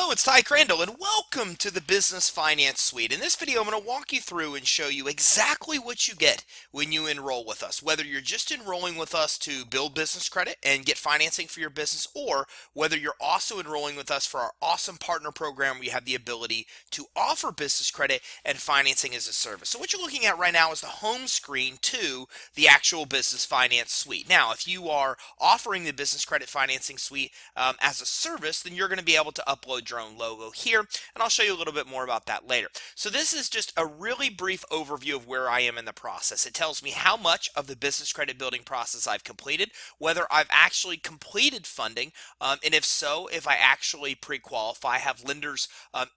Hello, it's Ty Crandall, and welcome to the Business Finance Suite. In this video, I'm going to walk you through and show you exactly what you get when you enroll with us. Whether you're just enrolling with us to build business credit and get financing for your business, or whether you're also enrolling with us for our awesome partner program where you have the ability to offer business credit and financing as a service. So what you're looking at right now is the home screen to the actual Business Finance Suite. Now, if you are offering the Business Credit Financing Suite as a service, then you're going to be able to upload your own logo here, and I'll show you a little bit more about that later. So this is just a really brief overview of where I am in the process. It tells me how much of the business credit building process I've completed, whether I've actually completed funding, and if so, if I actually pre-qualify, have lenders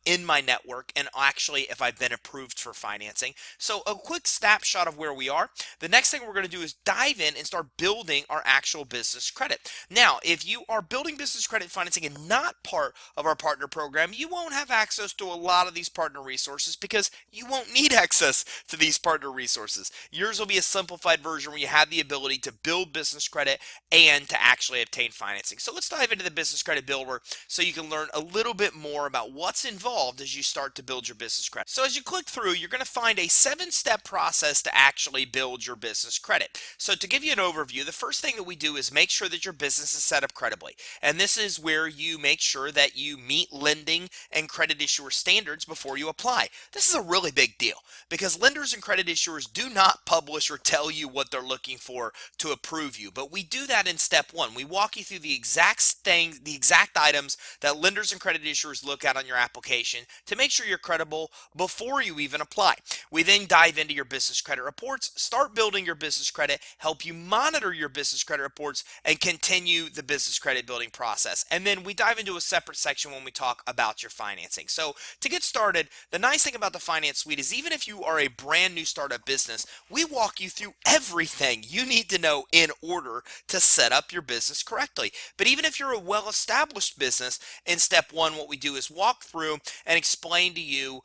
in my network, and actually if I've been approved for financing. So a quick snapshot of where we are. The next thing we're going to do is dive in and start building our actual business credit. Now, if you are building business credit financing and not part of our partner program, you won't have access to a lot of these partner resources because you won't need access to these partner resources. Yours will be a simplified version where you have the ability to build business credit and to actually obtain financing. So let's dive into the business credit builder so you can learn a little bit more about what's involved as you start to build your business credit. So as you click through, you're going to find a 7-step process to actually build your business credit. So to give you an overview, the first thing that we do is make sure that your business is set up credibly. And this is where you make sure that you meet lending and credit issuer standards before you apply. This is a really big deal because lenders and credit issuers do not publish or tell you what they're looking for to approve you, but we do that in step 1. We walk you through the exact things, the exact items that lenders and credit issuers look at on your application to make sure you're credible before you even apply. We then dive into your business credit reports, start building your business credit, help you monitor your business credit reports, and continue the business credit building process. And then we dive into a separate section when we talk about your financing. So to get started, the nice thing about the Finance Suite is even if you are a brand new startup business, we walk you through everything you need to know in order to set up your business correctly. But even if you're a well-established business, in step 1, what we do is walk through and explain to you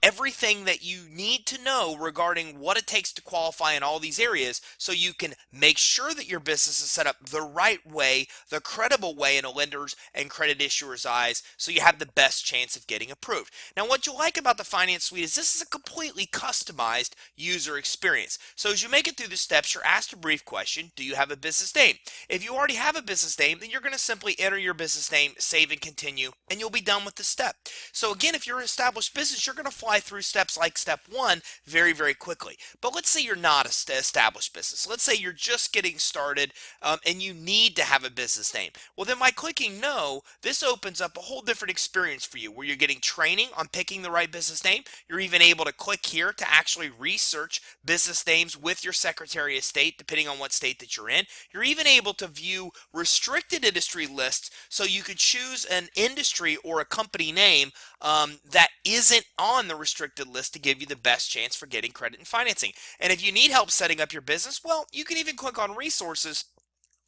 everything that you need to know regarding what it takes to qualify in all these areas so you can make sure that your business is set up the right way, the credible way in a lender's and credit issuer's eyes, so you have the best chance of getting approved. Now, what you like about the Finance Suite is this is a completely customized user experience. So as you make it through the steps, you're asked a brief question: do you have a business name? If you already have a business name, then you're going to simply enter your business name, save and continue, and you'll be done with the step. So again, if you're an established business, you're going to fly through steps like step 1 very, very quickly. But let's say you're not an established business. Let's say you're just getting started and you need to have a business name. Well, then by clicking no, this opens up a whole different experience for you where you're getting training on picking the right business name. You're even able to click here to actually research business names with your Secretary of State, depending on what state that you're in. You're even able to view restricted industry lists, so you could choose an industry or a company name that isn't on the restricted list to give you the best chance for getting credit and financing. And if you need help setting up your business, well, you can even click on resources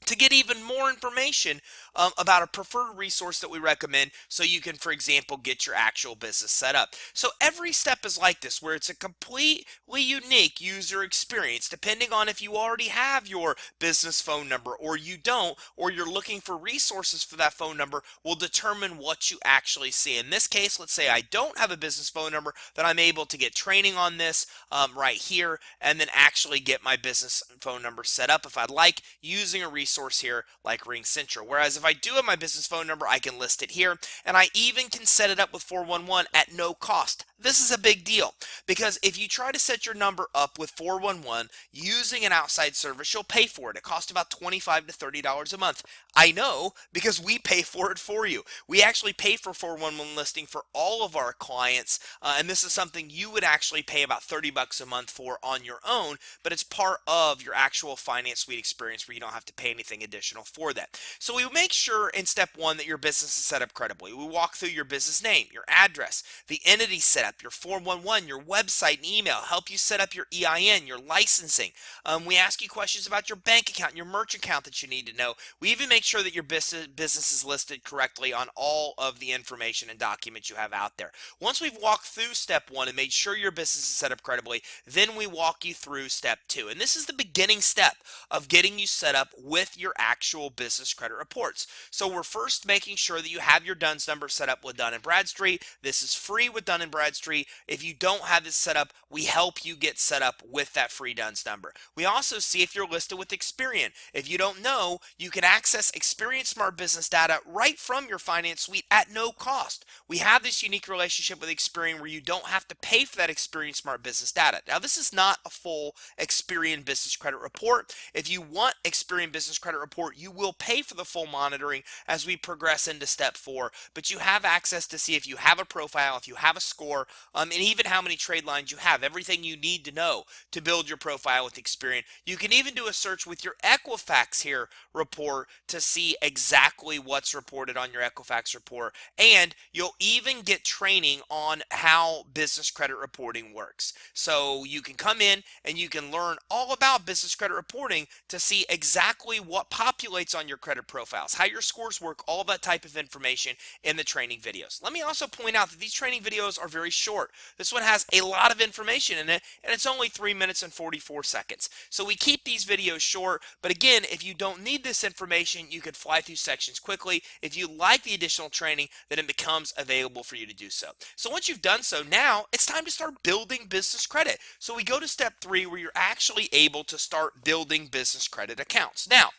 to get even more information about a preferred resource that we recommend so you can, for example, get your actual business set up. So every step is like this, where it's a completely unique user experience depending on if you already have your business phone number or you don't, or you're looking for resources for that phone number will determine what you actually see. In this case, let's say I don't have a business phone number, then I'm able to get training on this right here and then actually get my business phone number set up if I'd like, using a resource here like RingCentral. Whereas if I do have my business phone number, I can list it here, and I even can set it up with 411 at no cost. This is a big deal because if you try to set your number up with 411 using an outside service, you'll pay for it. It costs about $25 to $30 a month. I know because we pay for it for you. We actually pay for 411 listing for all of our clients, and this is something you would actually pay about $30 a month for on your own, but it's part of your actual Finance Suite experience where you don't have to pay anything additional for that. So we make sure in step 1 that your business is set up credibly. We walk through your business name, your address, the entity setup, your 411, your website and email, help you set up your EIN, your licensing. We ask you questions about your bank account, your merchant account that you need to know. We even make sure that your business is listed correctly on all of the information and documents you have out there. Once we've walked through step 1 and made sure your business is set up credibly, then we walk you through step 2. And this is the beginning step of getting you set up with with your actual business credit reports. So we're first making sure that you have your DUNS number set up with Dun & Bradstreet. This is free with Dun & Bradstreet. If you don't have this set up, we help you get set up with that free DUNS number. We also see if you're listed with Experian. If you don't know, you can access Experian Smart Business data right from your finance suite at no cost. We have this unique relationship with Experian where you don't have to pay for that Experian Smart Business data. Now, this is not a full Experian Business Credit Report. If you want Experian Business Credit Report, you will pay for the full monitoring as we progress into step 4, but you have access to see if you have a profile, if you have a score, and even how many trade lines you have, everything you need to know to build your profile with Experian. You can even do a search with your Equifax here report to see exactly what's reported on your Equifax report, and you'll even get training on how business credit reporting works. So you can come in and you can learn all about business credit reporting to see exactly what populates on your credit profiles, how your scores work, all that type of information in the training videos. Let me also point out that these training videos are very short. This one has a lot of information in it, and it's only 3 minutes and 44 seconds. So we keep these videos short, but again, if you don't need this information, you can fly through sections quickly. If you like the additional training, then it becomes available for you to do so. So once you've done so, now it's time to start building business credit. So we go to step 3 where you're actually able to start building business credit accounts. Now,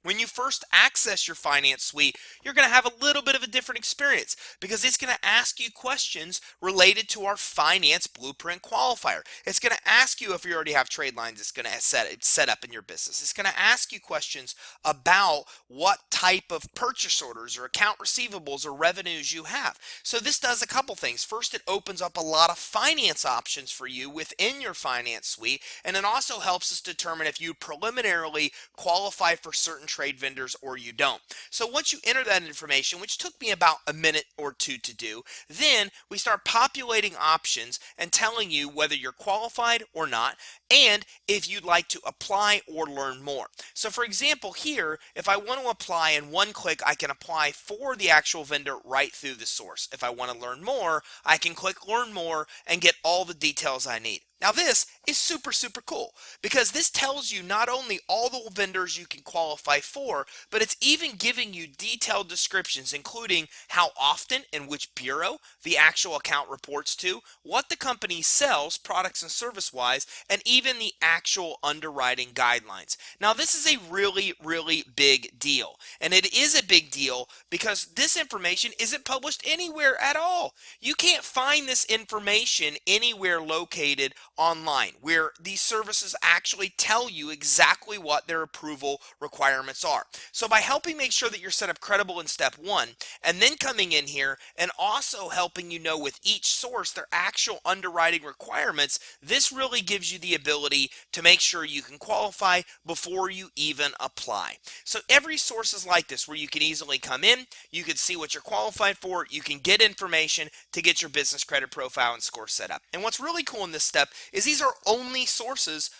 when you first access your finance suite, you're going to have a little bit of a different experience because it's going to ask you questions related to our finance blueprint qualifier. It's going to ask you if you already have trade lines. It's going to set up in your business. It's going to ask you questions about what type of purchase orders or account receivables or revenues you have. So this does a couple things. First, it opens up a lot of finance options for you within your finance suite, and it also helps us determine if you preliminarily qualify for certain trade vendors or you don't. So once you enter that information, which took me about a minute or two to do, then we start populating options and telling you whether you're qualified or not, and if you'd like to apply or learn more. So for example, here, if I want to apply in one click, I can apply for the actual vendor right through the source. If I want to learn more, I can click learn more and get all the details I need. Now this is super cool because this tells you not only all the vendors you can qualify for, but it's even giving you detailed descriptions, including how often and which bureau the actual account reports to, what the company sells products and service wise, and even the actual underwriting guidelines. Now this is a really big deal, and it is a big deal because this information isn't published anywhere at all. You can't find this information anywhere located online where these services actually tell you exactly what their approval requirements are. So by helping make sure that you're set up credible in step 1, and then coming in here and also helping you know with each source their actual underwriting requirements, this really gives you the ability to make sure you can qualify before you even apply. So every source is like this, where you can easily come in, you can see what you're qualified for, you can get information to get your business credit profile and score set up. And what's really cool in this step is these are only sources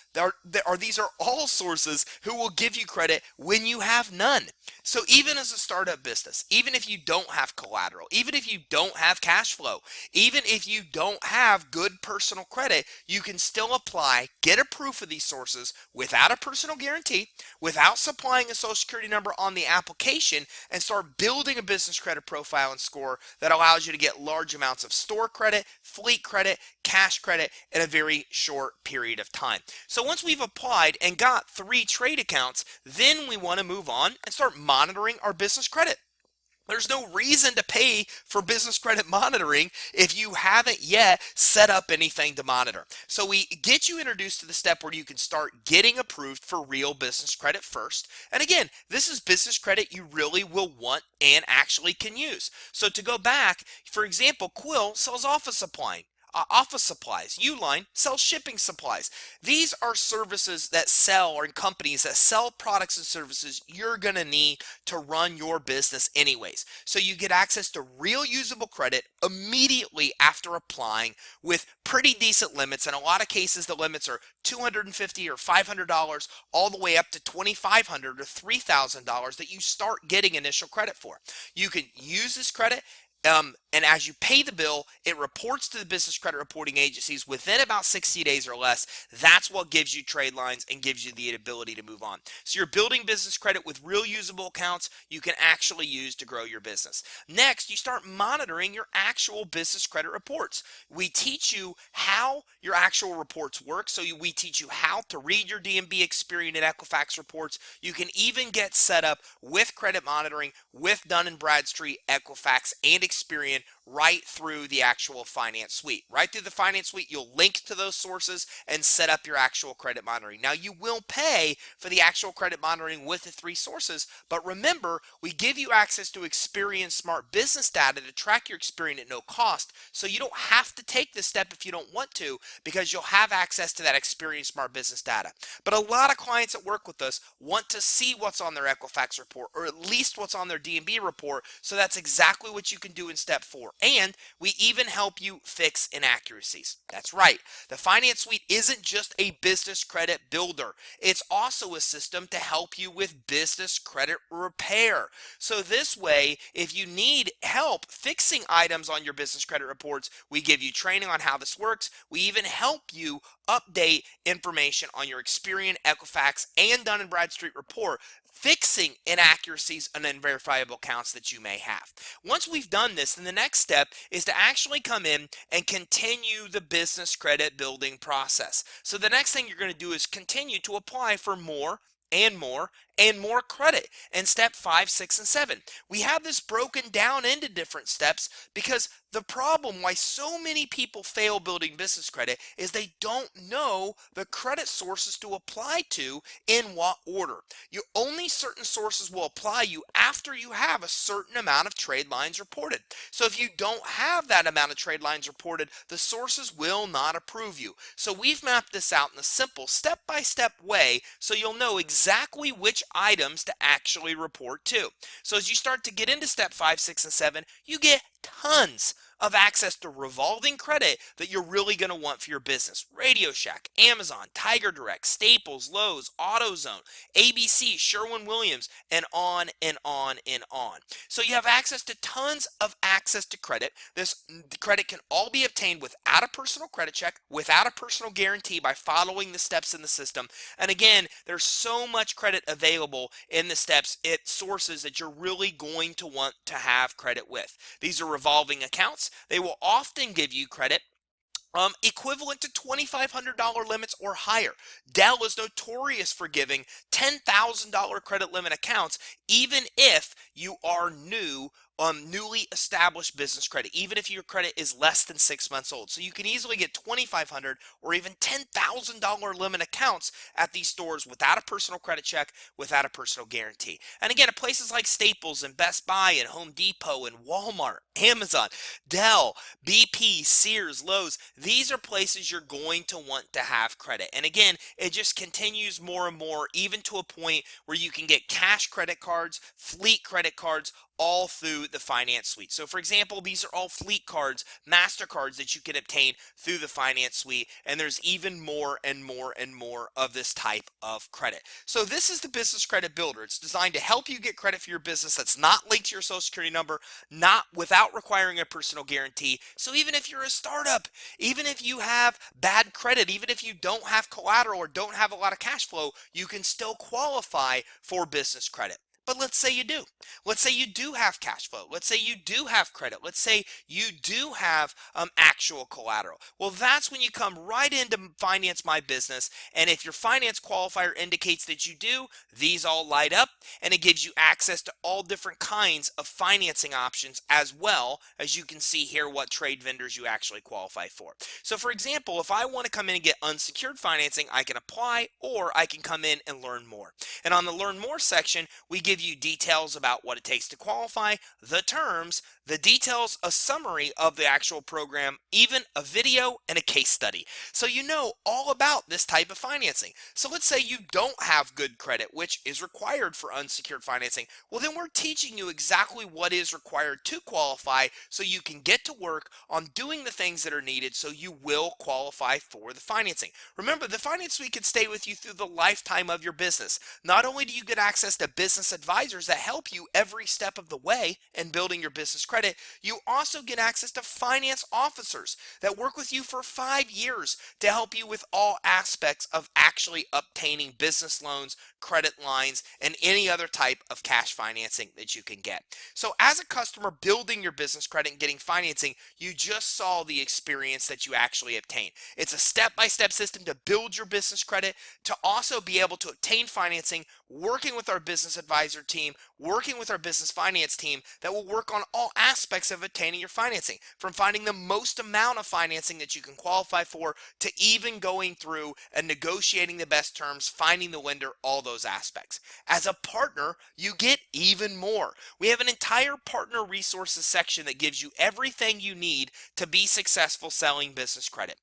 these are all sources who will give you credit when you have none. So even as a startup business, even if you don't have collateral, even if you don't have cash flow, even if you don't have good personal credit, you can still apply, get a proof of these sources without a personal guarantee, without supplying a social security number on the application, and start building a business credit profile and score that allows you to get large amounts of store credit, fleet credit, cash credit in a very short period of time. So once we've applied and got 3 trade accounts, then we want to move on and start monitoring our business credit. There's no reason to pay for business credit monitoring if you haven't yet set up anything to monitor. So we get you introduced to the step where you can start getting approved for real business credit first. And again, this is business credit you really will want and actually can use. So to go back, for example, QUILL sells office supplies. Uline sells shipping supplies. These are services that sell, or companies that sell products and services you're going to need to run your business anyways. So you get access to real usable credit immediately after applying with pretty decent limits. In a lot of cases, the limits are $250 or $500 all the way up to $2,500 or $3,000 that you start getting initial credit for. You can use this credit And as you pay the bill, it reports to the business credit reporting agencies within about 60 days or less. That's what gives you trade lines and gives you the ability to move on. So you're building business credit with real usable accounts you can actually use to grow your business. Next, you start monitoring your actual business credit reports. We teach you how your actual reports work. So we teach you how to read your DMB, Experian, and Equifax reports. You can even get set up with credit monitoring with Dun & Bradstreet, Equifax, and Experian right through the actual finance suite. Right through the finance suite, you'll link to those sources and set up your actual credit monitoring. Now, you will pay for the actual credit monitoring with the 3 sources, but remember, we give you access to Experian Smart Business data to track your Experian at no cost, so you don't have to take this step if you don't want to, because you'll have access to that Experian Smart Business data. But a lot of clients that work with us want to see what's on their Equifax report, or at least what's on their DMB report, so that's exactly what you can do in step 4. And we even help you fix inaccuracies. That's right. The Finance Suite isn't just a business credit builder. It's also a system to help you with business credit repair. So this way, if you need help fixing items on your business credit reports, we give you training on how this works. We even help you update information on your Experian, Equifax, and Dun & Bradstreet report, fixing inaccuracies and unverifiable accounts that you may have. Once we've done this, then the next step is to actually come in and continue the business credit building process. So the next thing you're going to do is continue to apply for more and more and more credit in step 5, 6, and 7. We have this broken down into different steps because the problem why so many people fail building business credit is they don't know the credit sources to apply to in what order. Only certain sources will apply you after you have a certain amount of trade lines reported. So if you don't have that amount of trade lines reported, the sources will not approve you. So we've mapped this out in a simple step-by-step way so you'll know exactly which items to actually report to. So as you start to get into step 5, 6, and 7, you get tons of access to revolving credit that you're really going to want for your business. Radio Shack, Amazon, Tiger Direct, Staples, Lowe's, AutoZone, ABC, Sherwin-Williams, and on and on and on. So you have access to tons of access to credit. This credit can all be obtained without a personal credit check, without a personal guarantee, by following the steps in the system. And again, there's so much credit available in the steps at sources that you're really going to want to have credit with. These are revolving accounts. They will often give you credit equivalent to $2,500 limits or higher. Dell is notorious for giving $10,000 credit limit accounts, even if you are newly established business credit, even if your credit is less than 6 months old. So you can easily get $2,500 or even $10,000 limit accounts at these stores without a personal credit check, without a personal guarantee. And again, at places like Staples and Best Buy and Home Depot and Walmart, Amazon, Dell, BP, Sears, Lowe's, these are places you're going to want to have credit. And again, it just continues more and more, even to a point where you can get cash credit cards, fleet credit cards, all through the finance suite. So for example, these are all fleet cards, MasterCards that you can obtain through the finance suite, and there's even more and more and more of this type of credit. So this is the business credit builder. It's designed to help you get credit for your business that's not linked to your social security number, not without requiring a personal guarantee. So even if you're a startup, even if you have bad credit, even if you don't have collateral or don't have a lot of cash flow, you can still qualify for business credit. But let's say you do. Let's say you do have cash flow. Let's say you do have credit. Let's say you do have actual collateral. Well, that's when you come right into Finance My Business. And if your finance qualifier indicates that you do, these all light up, and it gives you access to all different kinds of financing options, as well as you can see here what trade vendors you actually qualify for. So for example, if I want to come in and get unsecured financing, I can apply, or I can come in and learn more. And on the Learn More section, we give you details about what it takes to qualify, the terms, the details, a summary of the actual program, even a video and a case study. So you know all about this type of financing. So let's say you don't have good credit, which is required for unsecured financing. Well, then we're teaching you exactly what is required to qualify so you can get to work on doing the things that are needed so you will qualify for the financing. Remember, the Finance Suite can stay with you through the lifetime of your business. Not only do you get access to business advisors that help you every step of the way in building your business credit, credit, you also get access to finance officers that work with you for 5 years to help you with all aspects of actually obtaining business loans, credit lines, and any other type of cash financing that you can get. So as a customer building your business credit and getting financing, you just saw the experience that you actually obtain. It's a step-by-step system to build your business credit, to also be able to obtain financing, working with our business advisor team, working with our business finance team that will work on all aspects of obtaining your financing, from finding the most amount of financing that you can qualify for, to even going through and negotiating the best terms, finding the lender, all those aspects. As a partner, you get even more. We have an entire partner resources section that gives you everything you need to be successful selling business credit.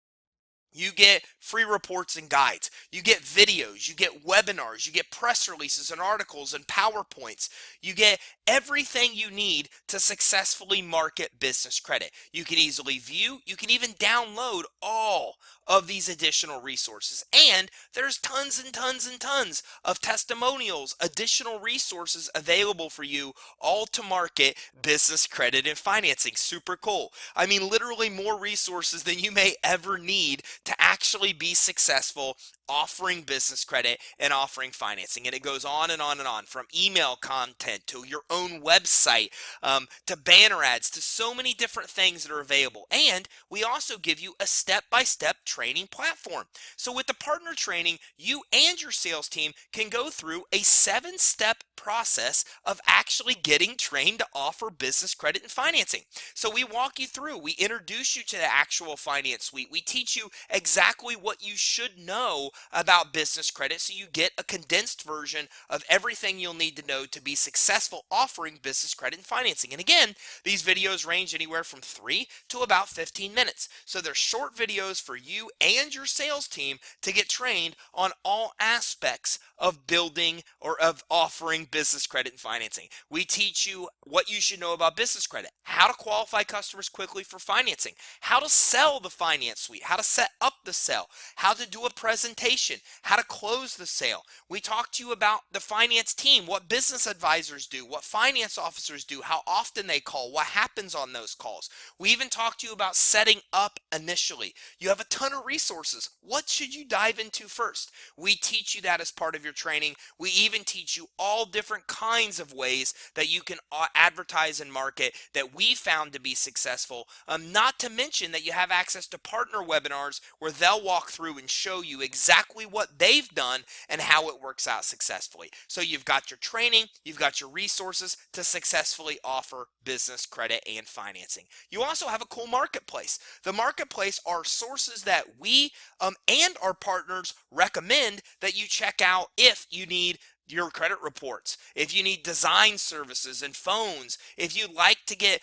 You get free reports and guides. You get videos. You get webinars. You get press releases and articles and PowerPoints. You get everything you need to successfully market business credit. You can easily view. You can even download all of these additional resources. And there's tons and tons and tons of testimonials, additional resources available for you, all to market business credit and financing. Super cool. I mean, literally more resources than you may ever need to actually be successful offering business credit and offering financing. And it goes on and on and on, from email content to your own website, to banner ads, to so many different things that are available. And we also give you a step-by-step training platform. So with the partner training, you and your sales team can go through a 7-step process of actually getting trained to offer business credit and financing. So we walk you through, we introduce you to the actual finance suite, we teach you exactly what you should know about business credit, so you get a condensed version of everything you'll need to know to be successful offering business credit and financing. And again, these videos range anywhere from 3 to about 15 minutes. So they're short videos for you and your sales team to get trained on all aspects of building or of offering business credit and financing. We teach you what you should know about business credit, how to qualify customers quickly for financing, how to sell the finance suite, how to set up the sale, how to do a presentation, how to close the sale. We talk to you about the finance team, what business advisors do, what finance officers do, how often they call, what happens on those calls. We even talk to you about setting up initially. You have a ton of resources. What should you dive into first? We teach you that as part of your training. We even teach you all different kinds of ways that you can advertise and market that we found to be successful. Not to mention that you have access to partner webinars where they'll walk through and show you exactly what they've done and how it works out successfully. So you've got your training, you've got your resources to successfully offer business credit and financing. You also have a cool marketplace. The marketplace are sources that we and our partners recommend that you check out if you need your credit reports, if you need design services and phones, if you like to get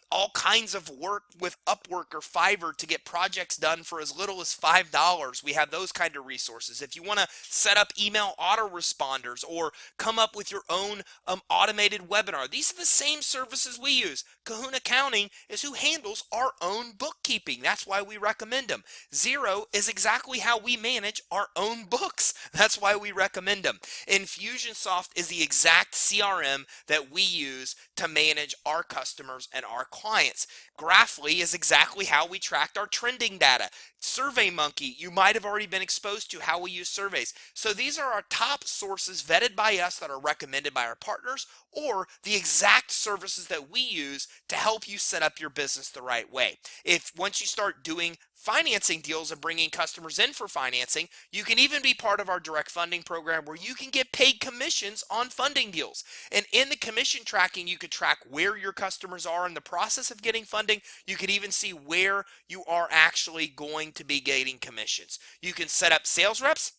all kinds of work with Upwork or Fiverr to get projects done for as little as $5, we have those kind of resources. If you want to set up email autoresponders or come up with your own automated webinar, these are the same services we use. Kahuna Accounting is who handles our own bookkeeping. That's why we recommend them. Xero is exactly how we manage our own books. That's why we recommend them. Infusionsoft is the exact CRM that we use to manage our customers and our clients. Graphly is exactly how we tracked our trending data. SurveyMonkey, you might have already been exposed to how we use surveys. So these are our top sources vetted by us that are recommended by our partners, or the exact services that we use to help you set up your business the right way. If once you start doing financing deals and bringing customers in for financing, you can even be part of our direct funding program where you can get paid commissions on funding deals. And in the commission tracking, you could track where your customers are in the process of getting funding. You could even see where you are actually going to be getting commissions. You can set up sales reps,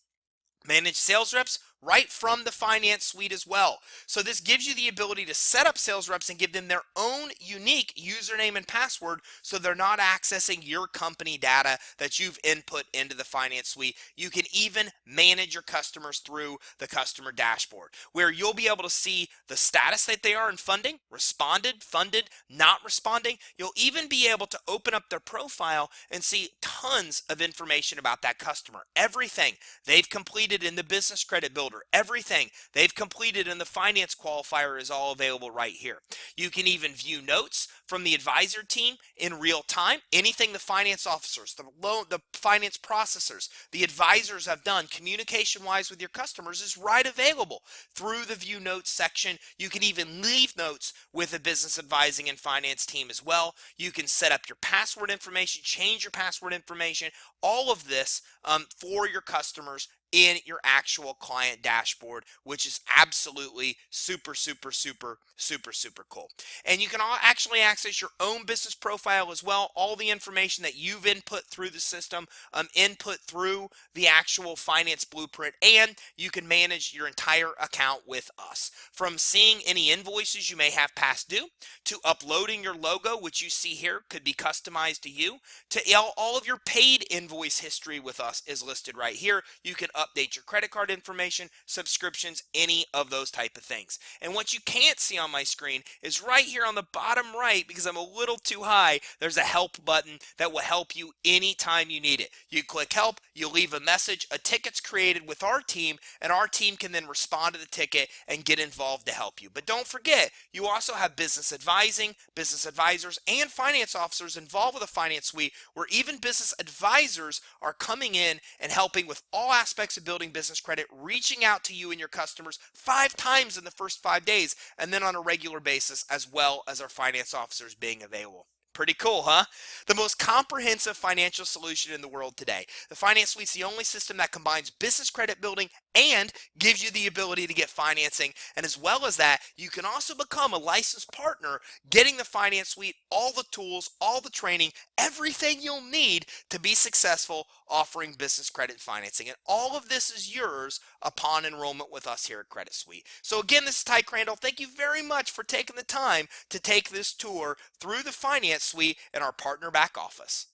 manage sales reps right from the finance suite as well. So this gives you the ability to set up sales reps and give them their own unique username and password so they're not accessing your company data that you've input into the finance suite. You can even manage your customers through the customer dashboard where you'll be able to see the status that they are in funding, responded, funded, not responding. You'll even be able to open up their profile and see tons of information about that customer. Everything they've completed in the business credit builder, cover. Everything they've completed in the finance qualifier is all available right here. You can even view notes from the advisor team in real time. Anything the finance officers, the finance processors, the advisors have done communication-wise with your customers is right available through the view notes section. You can even leave notes with a business advising and finance team as well. You can set up your password information, change your password information, all of this for your customers in your actual client dashboard, which is absolutely super, super, super, super, super cool. And you can actually access your own business profile as well. All the information that you've input through the system, input through the actual finance blueprint, and you can manage your entire account with us. From seeing any invoices you may have past due, to uploading your logo, which you see here could be customized to you, to all of your paid invoice history with us is listed right here. You can update your credit card information, subscriptions, any of those type of things. And what you can't see on my screen is right here on the bottom right, because I'm a little too high, there's a help button that will help you anytime you need it. You click help, you leave a message, a ticket's created with our team, and our team can then respond to the ticket and get involved to help you. But don't forget, you also have business advising, business advisors, and finance officers involved with the finance suite, where even business advisors are coming in and helping with all aspects of building business credit, reaching out to you and your customers 5 times in the first 5 days, and then on a regular basis, as well as our finance officers being available. Pretty cool, huh? The most comprehensive financial solution in the world today. The Finance Suite's the only system that combines business credit building and gives you the ability to get financing. And as well as that, you can also become a licensed partner, getting the Finance Suite, all the tools, all the training, everything you'll need to be successful offering business credit financing. And all of this is yours upon enrollment with us here at Credit Suite. So again, this is Ty Crandall. Thank you very much for taking the time to take this tour through the Finance Suite and our partner back office.